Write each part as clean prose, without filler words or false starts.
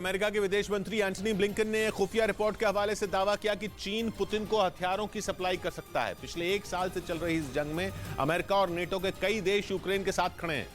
America के विदेश मंत्री एंटनी ब्लिंकन ने खुफिया रिपोर्ट के हवाले से दावा किया कि चीन पुतिन को हथियारों की सप्लाई कर सकता है। पिछले 1 साल से चल रही इस जंग में अमेरिका और नेटो के कई देश यूक्रेन के साथ खड़े हैं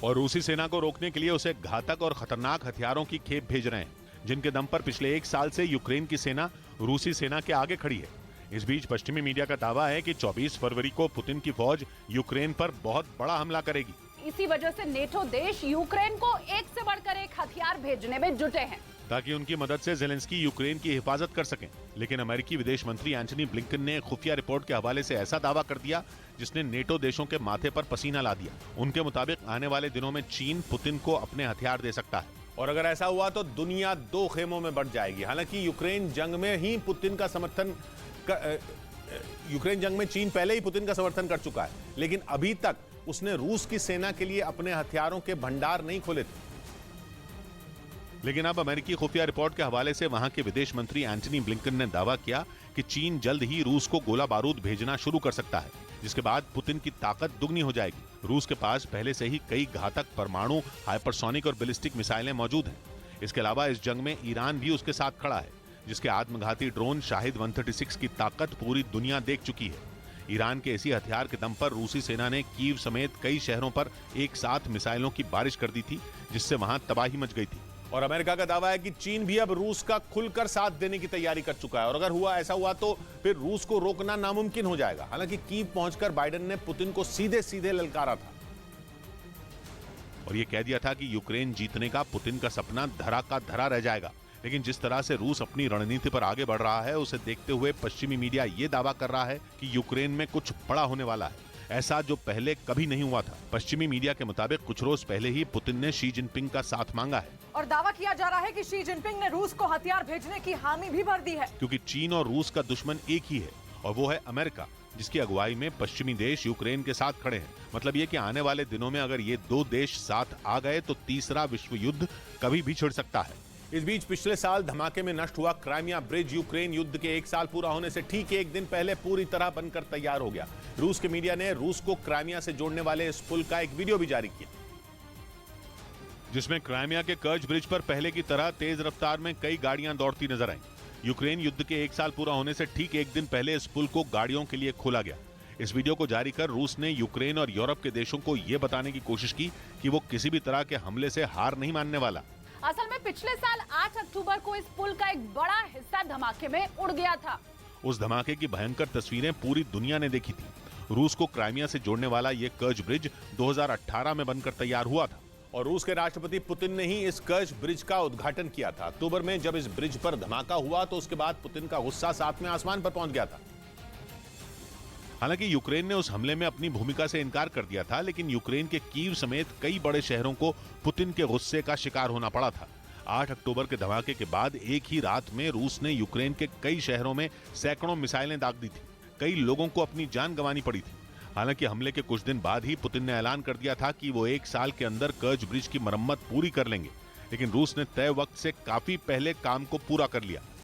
और रूसी सेना को रोकने के लिए उसे घातक और खतरनाक हथियारों की खेप भेज रहे हैं, जिनके दम पर पिछले 1 साल से यूक्रेन की सेना रूसी सेना के आगे खड़ी है। इस बीच पश्चिमी मीडिया का दावा है कि 24 फरवरी को पुतिन की फौज यूक्रेन पर बहुत बड़ा हमला करेगी। इसी वजह से नेटो देश यूक्रेन को एक से बढ़कर एक हथियार भेजने में जुटे हैं, ताकि उनकी मदद से ज़ेलेंस्की यूक्रेन की हिफाजत कर सकें। लेकिन अमेरिकी विदेश मंत्री एंटनी ब्लिंकन ने खुफिया रिपोर्ट के हवाले से ऐसा दावा कर दिया जिसने नेटो देशों के माथे पर पसीना ला दिया। उनके मुताबिक आने वाले दिनों में चीन पुतिन को अपने हथियार दे सकता है और अगर ऐसा हुआ तो दुनिया 2 खेमों में बंट जाएगी। हालांकि यूक्रेन जंग में चीन पहले ही पुतिन का समर्थन कर चुका है, लेकिन अभी तक उसने रूस की सेना के लिए अपने हथियारों के भंडार नहीं खोले थे। लेकिन अब अमेरिकी खुफिया रिपोर्ट के हवाले से वहां के विदेश मंत्री एंटनी ब्लिंकन ने दावा किया कि चीन जल्द ही रूस को गोला बारूद भेजना शुरू कर सकता है, जिसके बाद पुतिन की ताकत दुगनी हो जाएगी। रूस के पास पहले से ही कई घातक परमाणु, हाइपरसोनिक और बैलिस्टिक मिसाइलें मौजूद हैं। इसके अलावा इस जंग में ईरान भी उसके साथ खड़ा है, जिसके आत्मघाती ड्रोन शाहिद 136 की ताकत पूरी दुनिया देख चुकी है। ईरान के इसी हथियार के दम पर रूसी सेना ने कीव समेत कई शहरों पर एक साथ मिसाइलों की बारिश कर दी थी, जिससे वहां तबाही मच गई थी। और अमेरिका का दावा है कि चीन भी अब रूस का खुलकर साथ देने की तैयारी कर चुका है और अगर ऐसा हुआ तो फिर रूस को रोकना नामुमकिन हो जाएगा। हालांकि कीव पहुंचकर बाइडेन ने पुतिन को सीधे सीधे ललकारा था और यह कह दिया था कि यूक्रेन जीतने का पुतिन का सपना धरा का धरा रह जाएगा। लेकिन जिस तरह से रूस अपनी रणनीति पर आगे बढ़ रहा है, उसे देखते हुए पश्चिमी मीडिया ये दावा कर रहा है कि यूक्रेन में कुछ बड़ा होने वाला है, ऐसा जो पहले कभी नहीं हुआ था। पश्चिमी मीडिया के मुताबिक कुछ रोज पहले ही पुतिन ने शी जिनपिंग का साथ मांगा है और दावा किया जा रहा है कि शी जिनपिंग ने रूस को हथियार भेजने की हामी भी भर दी है, क्योंकि चीन और रूस का दुश्मन एक ही है और वो है अमेरिका, जिसकी अगुवाई में पश्चिमी देश यूक्रेन के साथ खड़े हैं। मतलब ये कि आने वाले दिनों में अगर ये 2 देश साथ आ गए तो तीसरा विश्व युद्ध कभी भी छिड़ सकता है। इस बीच पिछले साल धमाके में नष्ट हुआ क्राइमिया ब्रिज यूक्रेन युद्ध के 1 साल पूरा होने से ठीक 1 दिन पहले पूरी तरह बनकर तैयार हो गया। रूस के मीडिया ने रूस को क्राइमिया से जोड़ने वाले इस पुल का एक वीडियो भी जारी किया, जिसमें क्राइमिया के कर्ज ब्रिज पर पहले की तरह तेज रफ्तार में कई गाड़ियां दौड़ती नजर आईं। यूक्रेन युद्ध के 1 साल पूरा होने से ठीक 1 दिन पहले इस पुल को गाड़ियों के लिए खोला गया। इस वीडियो को जारी कर रूस ने यूक्रेन और यूरोप के देशों को यह बताने की कोशिश की कि वो किसी भी तरह के हमले से हार नहीं मानने वाला। असल में पिछले साल 8 अक्टूबर को इस पुल का एक बड़ा हिस्सा धमाके में उड़ गया था। उस धमाके की भयंकर तस्वीरें पूरी दुनिया ने देखी थी। रूस को क्राइमिया से जोड़ने वाला ये कर्ज ब्रिज 2018 में बनकर तैयार हुआ था और रूस के राष्ट्रपति पुतिन ने ही इस कर्ज ब्रिज का उद्घाटन किया था। अक्टूबर में जब इस ब्रिज पर धमाका हुआ तो उसके बाद पुतिन का गुस्सा 7वें आसमान पर पहुंच गया था। हालांकि यूक्रेन ने उस हमले में अपनी भूमिका से इनकार कर दिया था, लेकिन यूक्रेन के कीव समेत कई बड़े शहरों को पुतिन के गुस्से का शिकार होना पड़ा था। 8 अक्टूबर के धमाके के बाद एक ही रात में रूस ने यूक्रेन के कई शहरों में सैकड़ों मिसाइलें दाग दी थी। कई लोगों को अपनी जान गंवानी पड़ी थी। हालांकि हमले के कुछ दिन बाद ही पुतिन ने ऐलान कर दिया था कि वो 1 साल के अंदर कर्ज ब्रिज की मरम्मत पूरी कर लेंगे, लेकिन रूस ने तय वक्त से काफी पहले काम को पूरा कर लिया।